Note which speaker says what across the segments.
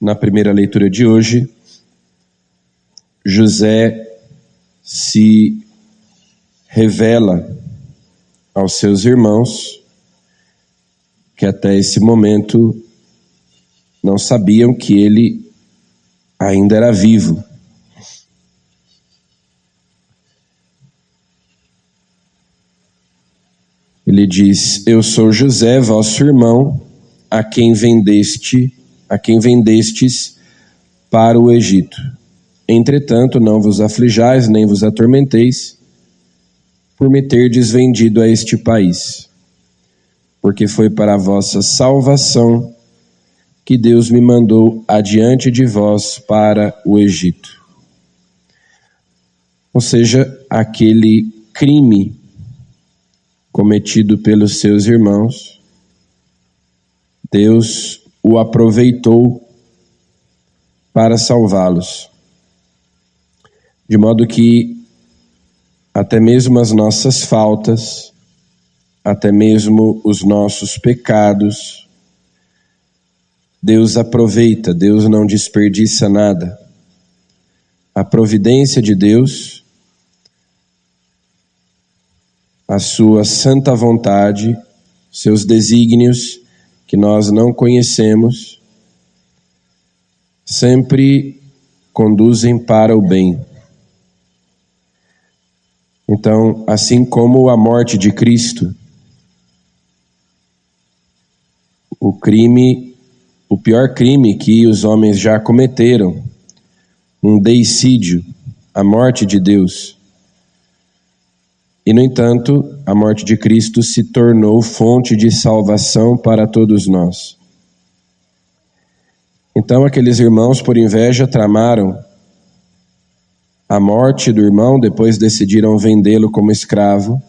Speaker 1: Na primeira leitura de hoje, José se revela aos seus irmãos que até esse momento não sabiam que ele ainda era vivo. Ele diz: eu sou José, vosso irmão, a quem vendestes para o Egito. Entretanto, não vos aflijais, nem vos atormenteis, por me terdes vendido a este país, porque foi para a vossa salvação que Deus me mandou adiante de vós para o Egito. Ou seja, aquele crime cometido pelos seus irmãos, Deus o aproveitou para salvá-los. De modo que até mesmo as nossas faltas, até mesmo os nossos pecados, Deus aproveita, Deus não desperdiça nada. A providência de Deus, a sua santa vontade, seus desígnios que nós não conhecemos, sempre conduzem para o bem. Então, assim como a morte de Cristo, o pior crime que os homens já cometeram, um deicídio, a morte de Deus. E, no entanto, a morte de Cristo se tornou fonte de salvação para todos nós. Então, aqueles irmãos, por inveja, tramaram a morte do irmão, depois decidiram vendê-lo como escravo.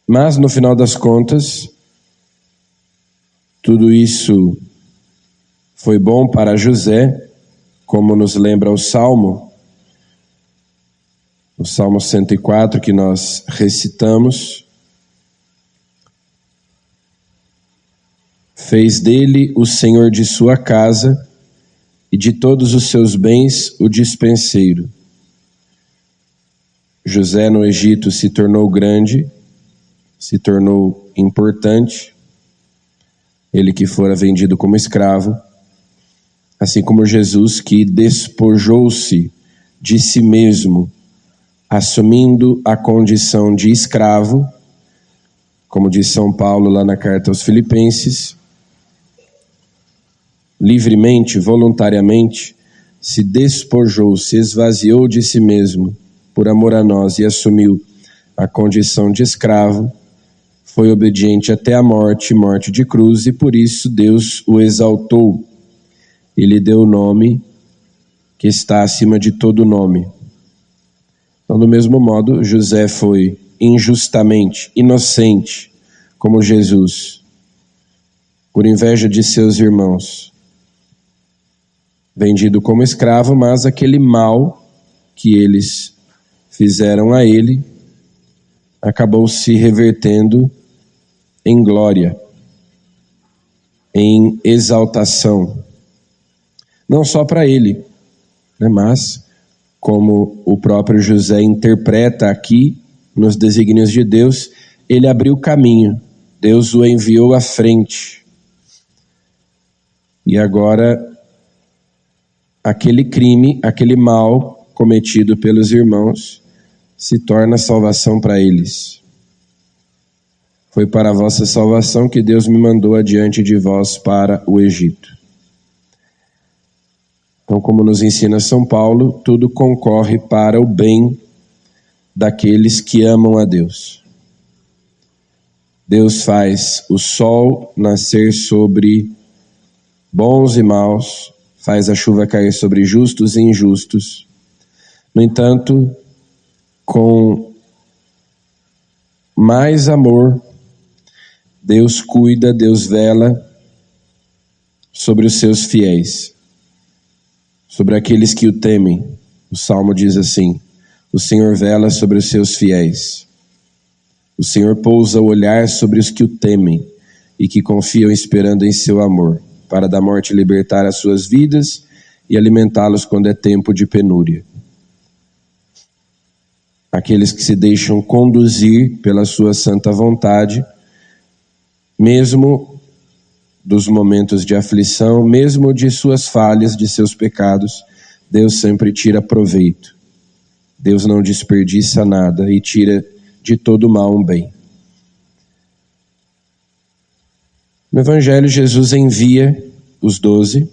Speaker 1: Mas, no final das contas, tudo isso foi bom para José, como nos lembra o Salmo 104 que nós recitamos. Fez dele o senhor de sua casa e de todos os seus bens o despenseiro. José no Egito se tornou grande, se tornou importante, ele que fora vendido como escravo, assim como Jesus, que despojou-se de si mesmo, assumindo a condição de escravo, como diz São Paulo lá na carta aos Filipenses, livremente, voluntariamente, se despojou, se esvaziou de si mesmo por amor a nós e assumiu a condição de escravo, foi obediente até a morte, morte de cruz, e por isso Deus o exaltou. Ele deu o nome que está acima de todo nome. Então, do mesmo modo, José foi injustamente, inocente, como Jesus, por inveja de seus irmãos, vendido como escravo, mas aquele mal que eles fizeram a ele acabou se revertendo em glória, em exaltação, não só para ele, né, mas como o próprio José interpreta aqui nos desígnios de Deus, ele abriu caminho, Deus o enviou à frente. E agora, aquele crime, aquele mal cometido pelos irmãos, se torna salvação para eles. Foi para a vossa salvação que Deus me mandou adiante de vós para o Egito. Então, como nos ensina São Paulo, tudo concorre para o bem daqueles que amam a Deus. Deus faz o sol nascer sobre bons e maus, faz a chuva cair sobre justos e injustos. No entanto, com mais amor, Deus cuida, Deus vela sobre os seus fiéis, sobre aqueles que o temem. O Salmo diz assim: o Senhor vela sobre os seus fiéis. O Senhor pousa o olhar sobre os que o temem e que confiam esperando em seu amor. para da morte libertar as suas vidas e alimentá-los quando é tempo de penúria. Aqueles que se deixam conduzir pela sua santa vontade, mesmo dos momentos de aflição, mesmo de suas falhas, de seus pecados, Deus sempre tira proveito. Deus não desperdiça nada e tira de todo mal um bem. No Evangelho, Jesus envia os 12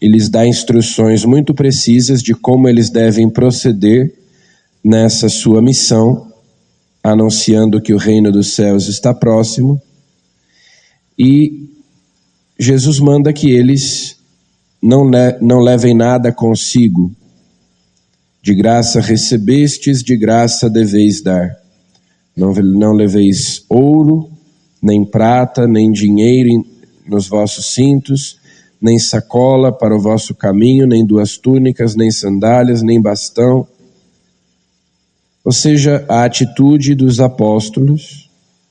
Speaker 1: e lhes dá instruções muito precisas de como eles devem proceder nessa sua missão, anunciando que o reino dos céus está próximo, e Jesus manda que eles não levem nada consigo. De graça recebestes, de graça deveis dar. Não leveis ouro, nem prata, nem dinheiro nos vossos cintos, nem sacola para o vosso caminho, nem 2 túnicas, nem sandálias, nem bastão. Ou seja, a atitude dos apóstolos,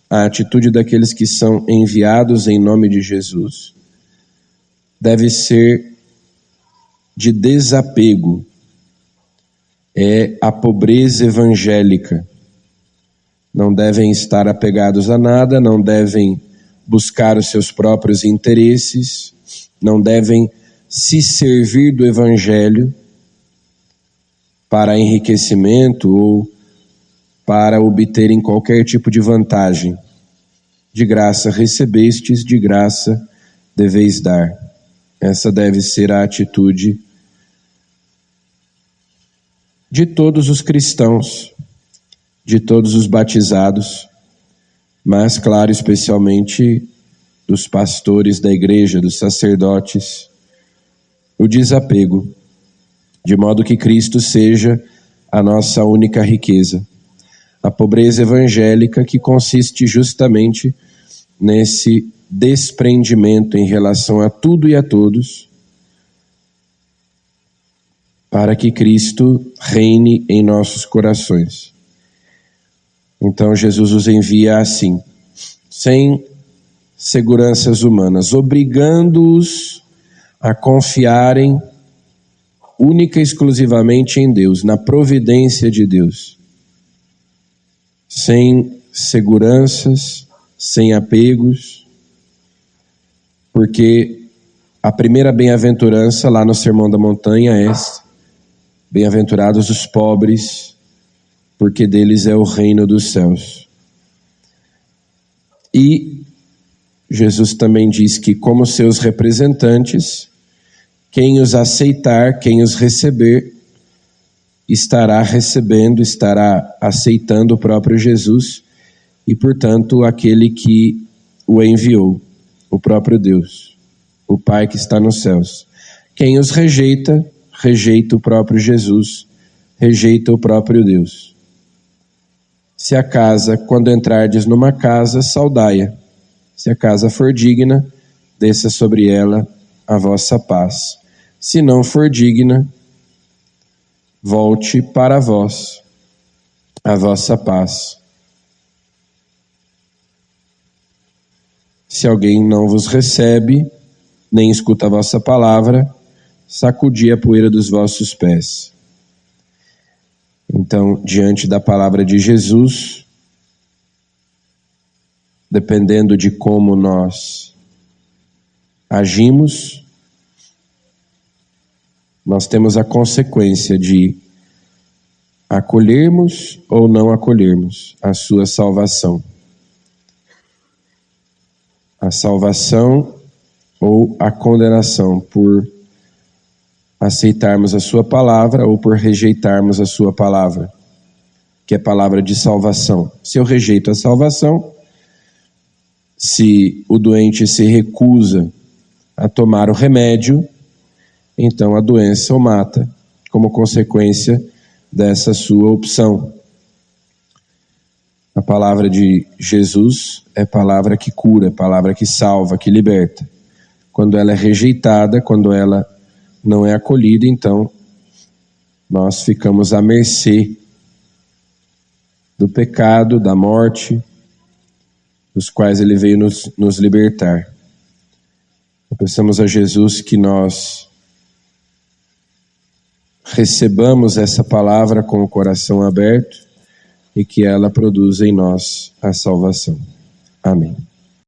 Speaker 1: a atitude daqueles que são enviados em nome de Jesus, deve ser de desapego. É a pobreza evangélica. Não devem estar apegados a nada, não devem buscar os seus próprios interesses, não devem se servir do evangelho para enriquecimento ou para obterem qualquer tipo de vantagem. De graça recebestes, de graça deveis dar. Essa deve ser a atitude de todos os cristãos, de todos os batizados, mas, claro, especialmente dos pastores da igreja, dos sacerdotes, o desapego, de modo que Cristo seja a nossa única riqueza. A pobreza evangélica que consiste justamente nesse desprendimento em relação a tudo e a todos, para que Cristo reine em nossos corações. Então Jesus os envia assim, sem seguranças humanas, obrigando-os a confiarem única e exclusivamente em Deus, na providência de Deus, sem seguranças, sem apegos, porque a primeira bem-aventurança lá no Sermão da Montanha é esta: bem-aventurados os pobres, porque deles é o reino dos céus. E Jesus também diz que, como seus representantes, quem os aceitar, quem os receber, estará recebendo, estará aceitando o próprio Jesus e, portanto, aquele que o enviou, o próprio Deus, o Pai que está nos céus. Quem os rejeita, rejeita o próprio Jesus, rejeita o próprio Deus. Se a casa, quando entrardes numa casa, saudai-a. Se a casa for digna, desça sobre ela a vossa paz. Se não for digna, volte para vós a vossa paz. Se alguém não vos recebe, nem escuta a vossa palavra, sacudi a poeira dos vossos pés. Então, diante da palavra de Jesus, dependendo de como nós agimos, nós temos a consequência de acolhermos ou não acolhermos a sua salvação. A salvação ou a condenação por aceitarmos a sua palavra ou por rejeitarmos a sua palavra, que é palavra de salvação. Se eu rejeito a salvação, se o doente se recusa a tomar o remédio, então a doença o mata como consequência dessa sua opção. A palavra de Jesus é palavra que cura, palavra que salva, que liberta. Quando ela é rejeitada, quando ela não é acolhida, então nós ficamos à mercê do pecado, da morte, dos quais ele veio nos libertar. O Peçamos a Jesus que nós recebamos essa palavra com o coração aberto e que ela produza em nós a salvação. Amém.